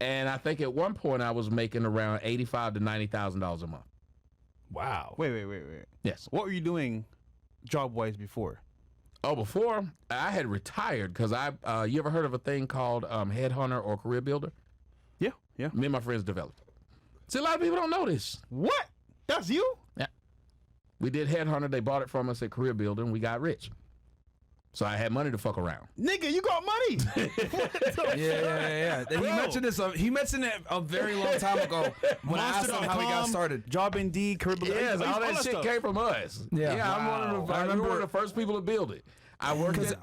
And I think at one point I was making around $85,000 to $90,000 a month. Wow. Wait. Yes. What were you doing job-wise before? Oh, before I had retired because you ever heard of a thing called Headhunter or Career Builder? Yeah. Me and my friends developed it. See, a lot of people don't know this. What? That's you? Yeah. We did Headhunter. They bought it from us at Career Builder, and we got rich. So I had money to fuck around. Nigga, you got money. Yeah. He mentioned this. He mentioned it a very long time ago when I asked him how he got started. Job Indeed, Career Builder. Yes, all that shit came from us. Yeah. I'm one of the first people to build it. I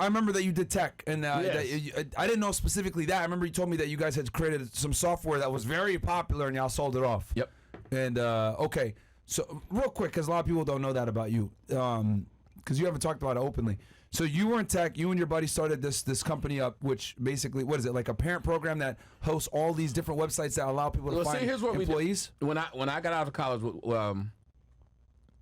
remember that you did tech, and Yes. I didn't know specifically that. I remember you told me that you guys had created some software that was very popular, and y'all sold it off. Yep. And okay, so real quick, because a lot of people don't know that about you, because you haven't talked about it openly. So you were in tech. You and your buddy started this company up, which basically, what is it, like a parent program that hosts all these different websites that allow people to find here's what employees? We did. When I got out of college,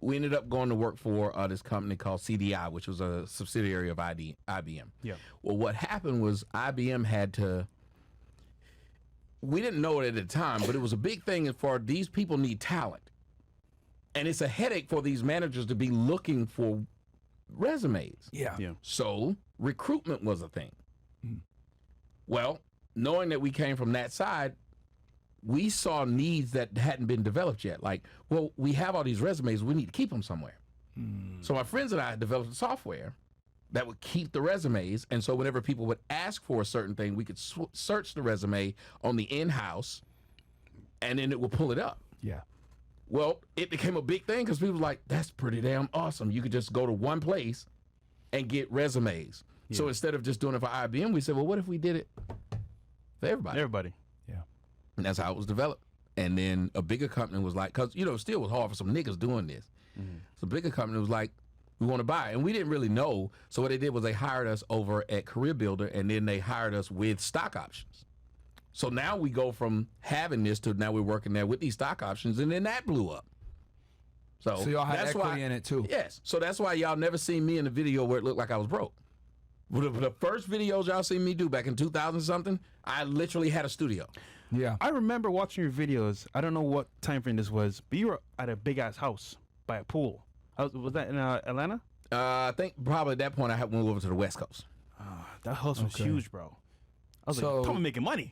we ended up going to work for this company called CDI, which was a subsidiary of IBM. Yeah. Well, what happened was IBM had to. We didn't know it at the time, but it was a big thing for these people need talent, and it's a headache for these managers to be looking for resumes. Yeah. So recruitment was a thing. Well, knowing that we came from that side, we saw needs that hadn't been developed yet. Like, well, we have all these resumes, we need to keep them somewhere. So my friends and I developed a software that would keep the resumes, and so whenever people would ask for a certain thing, we could search the resume on the in-house, and then it would pull it up. Yeah. Well, it became a big thing because people were like, that's pretty damn awesome. You could just go to one place and get resumes. Yeah. So instead of just doing it for IBM, we said, well, what if we did it for everybody? Yeah. And that's how it was developed. And then a bigger company was like, because, it still was hard for some niggas doing this. So a bigger company was like, we want to buy it. And we didn't really know. So what they did was they hired us over at Career Builder, and then they hired us with stock options. So now we go from having this to now we're working there with these stock options, and then that blew up. So y'all had equity in it too. Yes. So that's why y'all never seen me in the video where it looked like I was broke. The first videos y'all seen me do back in 2000 something, I literally had a studio. Yeah. I remember watching your videos. I don't know what time frame this was, but you were at a big ass house by a pool. Was that in Atlanta? I think probably at that point I had moved over to the West Coast. That house was huge, bro. I was like, I'm making money.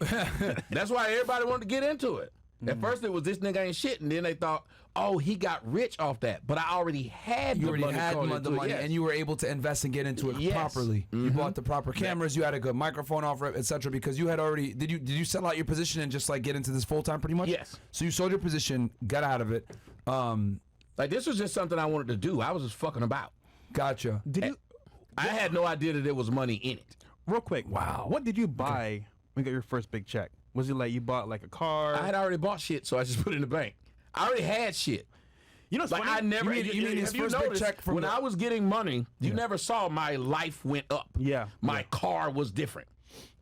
That's why everybody wanted to get into it. At first it was this nigga ain't shit, and then they thought, oh, he got rich off that. But I already had the money. Yes. And you were able to invest and get into it properly. You bought the proper cameras, you had a good microphone offer, etc. Because you had already did you sell out your position and just like get into this full time pretty much? Yes. So you sold your position, got out of it. Like this was just something I wanted to do. I was just fucking about. Gotcha. I had no idea that there was money in it. Real quick, wow. What did you buy when you got your first big check? Was it like you bought like a car? I had already bought shit, so I just put it in the bank. I already had shit. Like funny? I never. You mean his first big check from when I was getting money? You never saw my life went up. Yeah, my car was different.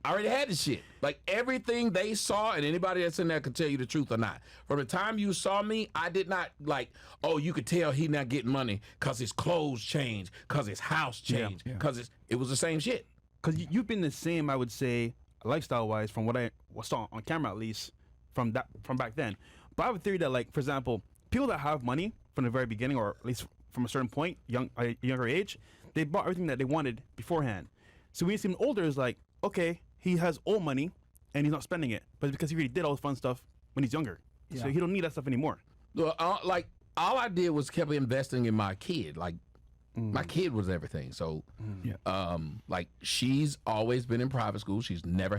I already had the shit. Like everything they saw, and anybody that's in there could tell you the truth or not. From the time you saw me, I did not like. Oh, you could tell he not getting money because his clothes changed, because his house changed, because it was the same shit. Because you've been the same, I would say, lifestyle-wise, from what I saw on camera at least, from back then. But I have a theory that, like, for example, people that have money from the very beginning, or at least from a certain point, younger age, they bought everything that they wanted beforehand. So when you see him older, it's like, okay, he has old money and he's not spending it, but it's because he already did all the fun stuff when he's younger. Yeah. So he don't need that stuff anymore. Like all I did was kept investing in my kid. Like my kid was everything. So like she's always been in private school. She's never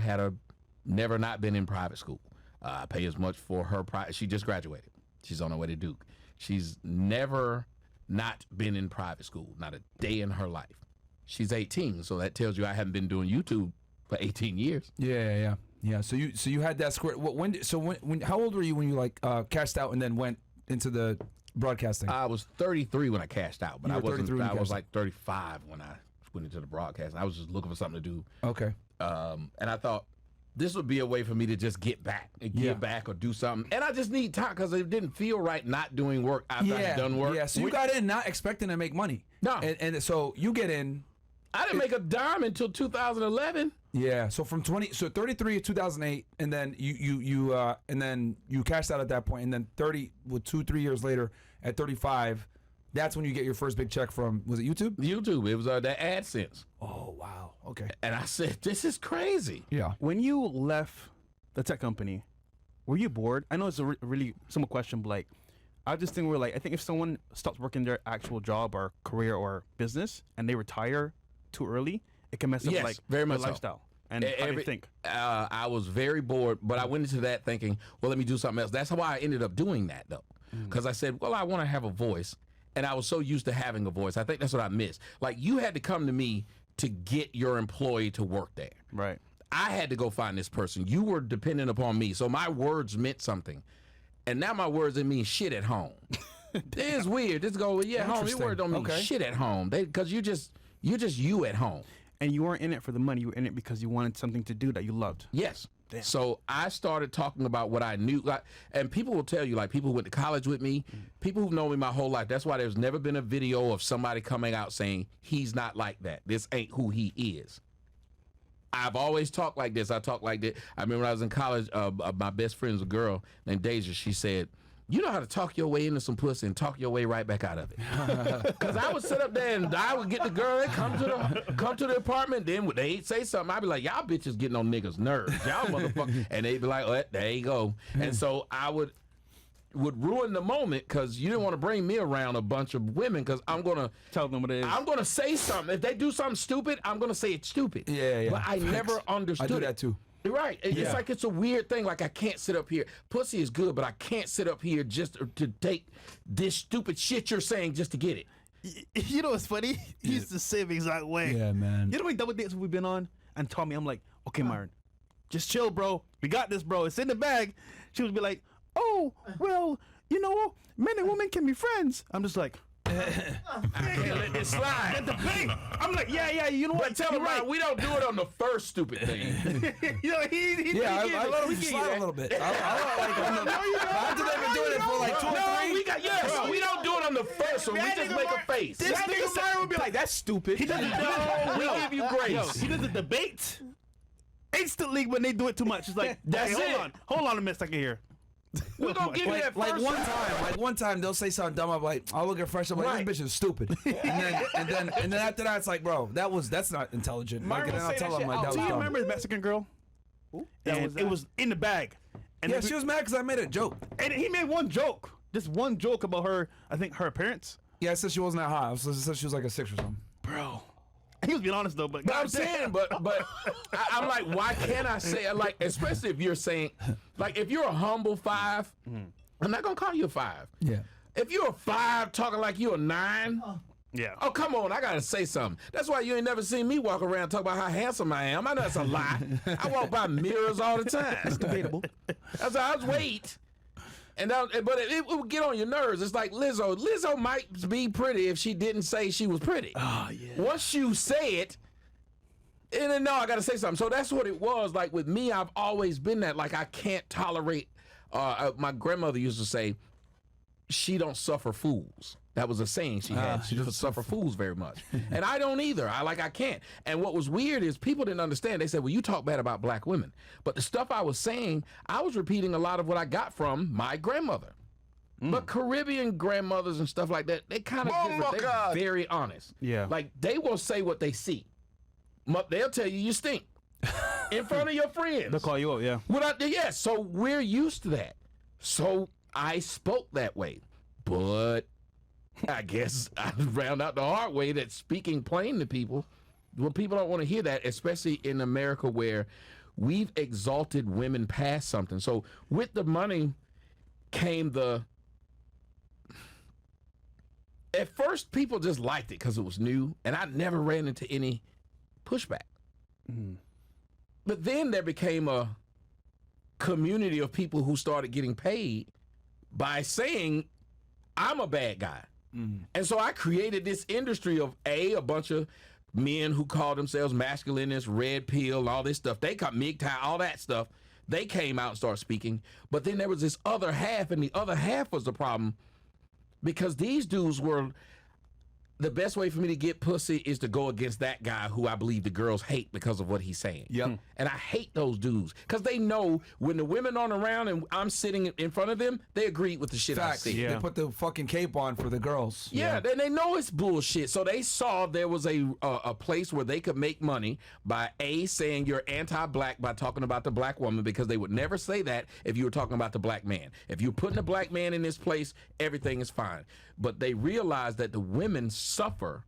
not been in private school. I pay as much for her she just graduated. She's on her way to Duke. She's never not been in private school, not a day in her life. She's 18, so that tells you I haven't been doing YouTube for 18 years. Yeah. So you had that square. When how old were you when you like cashed out and then went into the broadcasting? I was 33 when I cashed out, but I was like 35 when I went into the broadcasting. I was just looking for something to do. Okay. And I thought this would be a way for me to just get back or do something. And I just need time because it didn't feel right not doing work after I had done work. Yeah, so you got in not expecting to make money. No. And so you get in. I didn't make a dime until 2011. Yeah. So from 33 2008, and then you cashed out at that point, and then 3 years later at 35, that's when you get your first big check from, was it YouTube? YouTube. It was the AdSense. Oh wow. Okay. And I said, this is crazy. Yeah. When you left the tech company, were you bored? I know it's a really simple question, but like, I just think I think if someone stops working their actual job or career or business and they retire too early, it can mess up Yes, very much their so. lifestyle. And how do you think? I was very bored, but I went into that thinking, well, let me do something else. That's how I ended up doing that, though. Because I said, well, I want to have a voice. And I was so used to having a voice. I think that's what I missed. Like, you had to come to me to get your employee to work there. Right. I had to go find this person. You were dependent upon me. So my words meant something. And now my words didn't mean shit at home. It's weird. Just go, yeah, home. Your word don't mean shit at home. Because you're just you at home. And you weren't in it for the money. You were in it because you wanted something to do that you loved. Yes. Damn. So I started talking about what I knew. And people will tell you, like, people who went to college with me, people who've known me my whole life. That's why there's never been a video of somebody coming out saying, he's not like that. This ain't who he is. I've always talked like this. I talk like this. I remember when I was in college, my best friend's a girl named Deja. She said, you know how to talk your way into some pussy and talk your way right back out of it. Because I would sit up there and I would get the girl, they come to the apartment, then they'd say something, I'd be like, y'all bitches getting on niggas' nerves. Y'all motherfuckers. And they'd be like, oh, there you go. And so I would ruin the moment because you didn't want to bring me around a bunch of women because I'm going to tell them what it is. I'm going to say something. If they do something stupid, I'm going to say it's stupid. Yeah. But I never understood I do that too. Right. It's like it's a weird thing. Like, I can't sit up here. Pussy is good, but I can't sit up here just to take this stupid shit you're saying just to get it. You know what's funny? He's the same exact way. Yeah, man. You know how many double dates we've been on? And Tommy, I'm like, okay, Myron, just chill, bro. We got this, bro. It's in the bag. She would be like, oh, well, you know, men and women can be friends. I'm just like, I can't let this slide. the debate. I'm like, yeah, you know what? But tell him, right. We don't do it on the first stupid thing. You know, I let him slide a little bit. After they've been doing it for like 2 or 3. We don't do it on the first one. We just make a face. This nigga Myron would be like, that's stupid. He doesn't No, we give you grace. He does the debate instantly when they do it too much. It's like, That's hey, it. Hold on a minute, I can hear. We're going to give you that first Like one time they'll say something dumb. I'm like, I'll look at fresh. I'm like, this bitch is stupid. and then after that, it's like, bro, that's not intelligent. Like, and then I'll tell them like, that was Do you dumb. remember the Mexican girl? And it was in the bag. And Yeah, she was mad because I made a joke. And he made one joke, just one joke about her. I think her appearance. Yeah, I said she wasn't that hot. I said she was like a 6 or something. Bro, he was being honest though. But I'm saying, but I'm like, why can't I say it? Like, especially if you're saying, like, if you're a humble 5, I'm not gonna call you a 5. Yeah. If you're a 5 talking like you're a 9, yeah. oh come on, I gotta say something. That's why you ain't never seen me walk around talk about how handsome I am. I know that's a lie. I walk by mirrors all the time. It's debatable. That's how I was wait. And but it would get on your nerves. It's like Lizzo. Lizzo might be pretty if she didn't say she was pretty. Oh yeah. Once you say it, and then no, I gotta say something. So that's what it was. Like with me, I've always been that. Like I can't tolerate. My grandmother used to say, "She don't suffer fools." That was a saying she had. She doesn't suffer fools very much, and I don't either. I can't. And what was weird is people didn't understand. They said, "Well, you talk bad about black women," but the stuff I was saying, I was repeating a lot of what I got from my grandmother. But Caribbean grandmothers and stuff like that, they kind of different. They're very honest. Yeah. Like they will say what they see. They'll tell you stink in front of your friends. They'll call you up. Yeah. So we're used to that. So I spoke that way, but I guess I found out the hard way that speaking plain to people, well, people don't want to hear that, especially in America where we've exalted women past something. So with the money came at first people just liked it because it was new, and I never ran into any pushback. But then there became a community of people who started getting paid by saying I'm a bad guy. And so I created this industry of a bunch of men who call themselves masculinists, Redpill, all this stuff. They got MGTOW, all that stuff. They came out and started speaking. But then there was this other half, and the other half was the problem because these dudes were the best way for me to get pussy is to go against that guy who I believe the girls hate because of what he's saying. Yep. And I hate those dudes because they know when the women aren't around and I'm sitting in front of them, they agree with the shit Facts. I see. They put the fucking cape on for the girls. Yeah, they know it's bullshit. So they saw there was a place where they could make money by saying you're anti-black by talking about the black woman, because they would never say that if you were talking about the black man. If you're putting a black man in this place, everything is fine. But they realized that the women suffer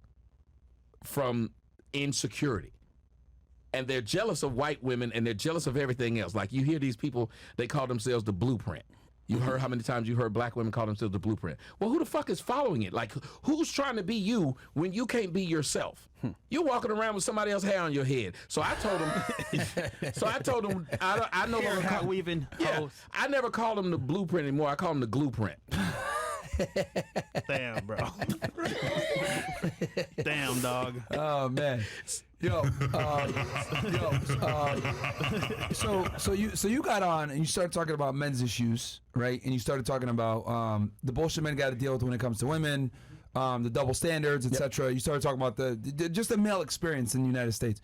from insecurity. And they're jealous of white women, and they're jealous of everything else. Like, you hear these people, they call themselves the blueprint. You heard how many times you heard black women call themselves the blueprint. Well, who the fuck is following it? Like, who's trying to be you when you can't be yourself? You're walking around with somebody else's hair on your head. So I told them, I no longer Hat weaving. Yeah, I never call them the blueprint anymore. I call them the glueprint. Damn, bro. Damn, dog. Oh man. So you got on and you started talking about men's issues, right? And you started talking about the bullshit men got to deal with when it comes to women, the double standards, etc. You started talking about just the male experience in the United States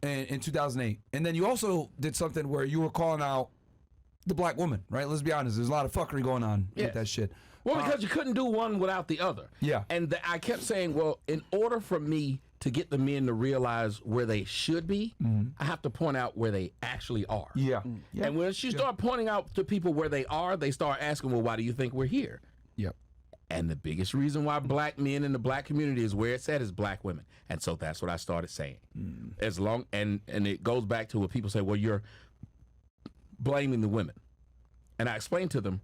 in 2008, and then you also did something where you were calling out the black woman, right? Let's be honest. There's a lot of fuckery going on with that shit. Well, because you couldn't do one without the other. Yeah. And I kept saying, well, in order for me to get the men to realize where they should be, I have to point out where they actually are. Yeah. And when you start pointing out to people where they are, they start asking, well, why do you think we're here? Yep. And the biggest reason why black men in the black community is where it's at is black women. And so that's what I started saying. As long and it goes back to what people say, well, you're blaming the women. And I explained to them,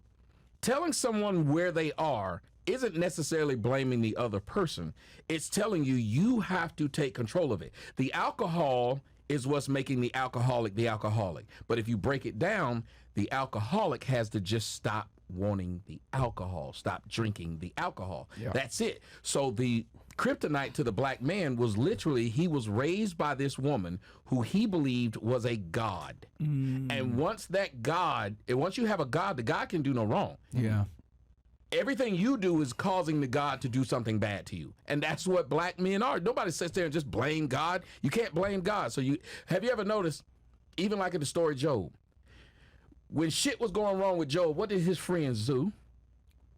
telling someone where they are isn't necessarily blaming the other person. It's telling you you have to take control of it. The alcohol is what's making the alcoholic the alcoholic. But if you break it down, the alcoholic has to just stop wanting the alcohol, stop drinking the alcohol. That's it. So the kryptonite to the black man was literally, he was raised by this woman who he believed was a god. And once you have a god, the god can do no wrong. Yeah. Everything you do is causing the God to do something bad to you. And that's what black men are. Nobody sits there and just blame God. You can't blame God. So have you ever noticed, even like in the story Job, when shit was going wrong with Job, what did his friends do?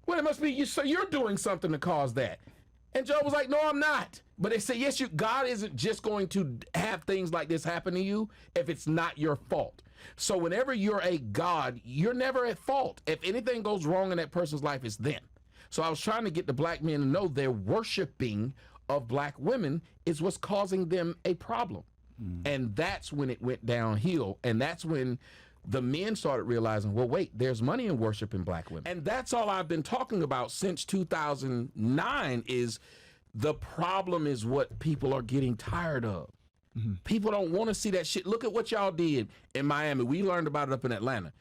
Well, it must be you. So you're doing something to cause that. And Job was like, no, I'm not. But they say, yes, God isn't just going to have things like this happen to you if it's not your fault. So whenever you're a God, you're never at fault. If anything goes wrong in that person's life, it's them. So I was trying to get the black men to know their worshiping of black women is what's causing them a problem. And that's when it went downhill. And that's when the men started realizing, well, wait, there's money in worshiping black women. And that's all I've been talking about since 2009 is the problem is what people are getting tired of. People don't want to see that shit. Look at what y'all did in Miami. We learned about it up in Atlanta.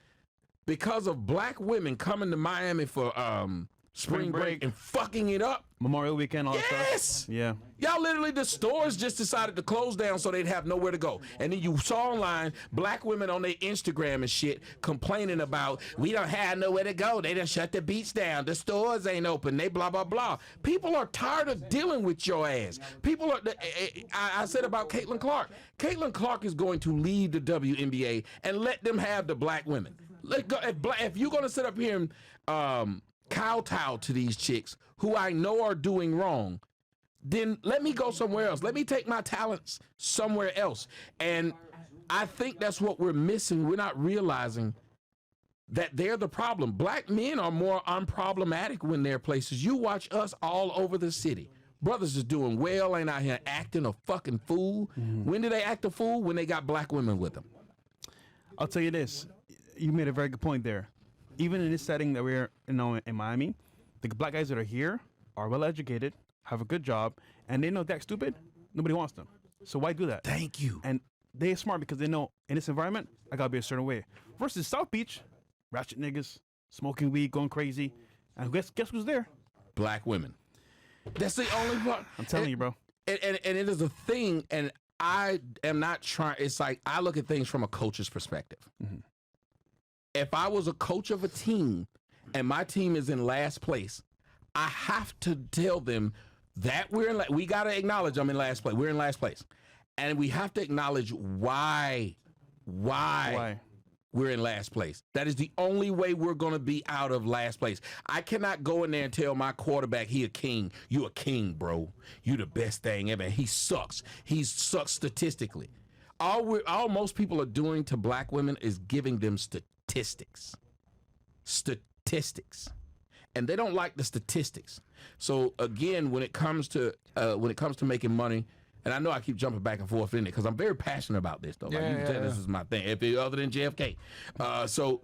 Because of black women coming to Miami for spring break and fucking it up. Memorial weekend, all that stuff. Yes. Yeah. Y'all literally, the stores just decided to close down so they'd have nowhere to go. And then you saw online black women on their Instagram and shit complaining about, we don't have nowhere to go. They done shut the beach down. The stores ain't open. They blah, blah, blah. People are tired of dealing with your ass. People are, I said about Caitlin Clark. Caitlin Clark is going to leave the WNBA and let them have the black women. If you're going to sit up here and kowtow to these chicks who I know are doing wrong, then let me go somewhere else. Let me take my talents somewhere else. And I think that's what we're missing. We're not realizing that they're the problem. Black men are more unproblematic when they're places. You watch us all over the city. Brothers is doing well, ain't out here acting a fucking fool. When did they act a fool? When they got black women with them. I'll tell you this. You made a very good point there. Even in this setting that we're in Miami, the black guys that are here are well educated, have a good job, and they know that stupid, nobody wants them. So why do that? Thank you. And they're smart because they know in this environment, I gotta be a certain way. Versus South Beach, ratchet niggas, smoking weed, going crazy. And guess who's there? Black women. That's the only part. I'm telling you, bro. And it is a thing, and I am not trying, it's like I look at things from a coach's perspective. If I was a coach of a team and my team is in last place, I have to tell them that we got to acknowledge I'm in last place. We're in last place. And we have to acknowledge why we're in last place. That is the only way we're going to be out of last place. I cannot go in there and tell my quarterback he a king. You a king, bro. You the best thing ever. He sucks. He sucks statistically. All most people are doing to black women is giving them statistics. And they don't like the statistics. So again, when it comes to making money, and I know I keep jumping back and forth in it because I'm very passionate about this though. Like you can tell this is my thing. If other than JFK, so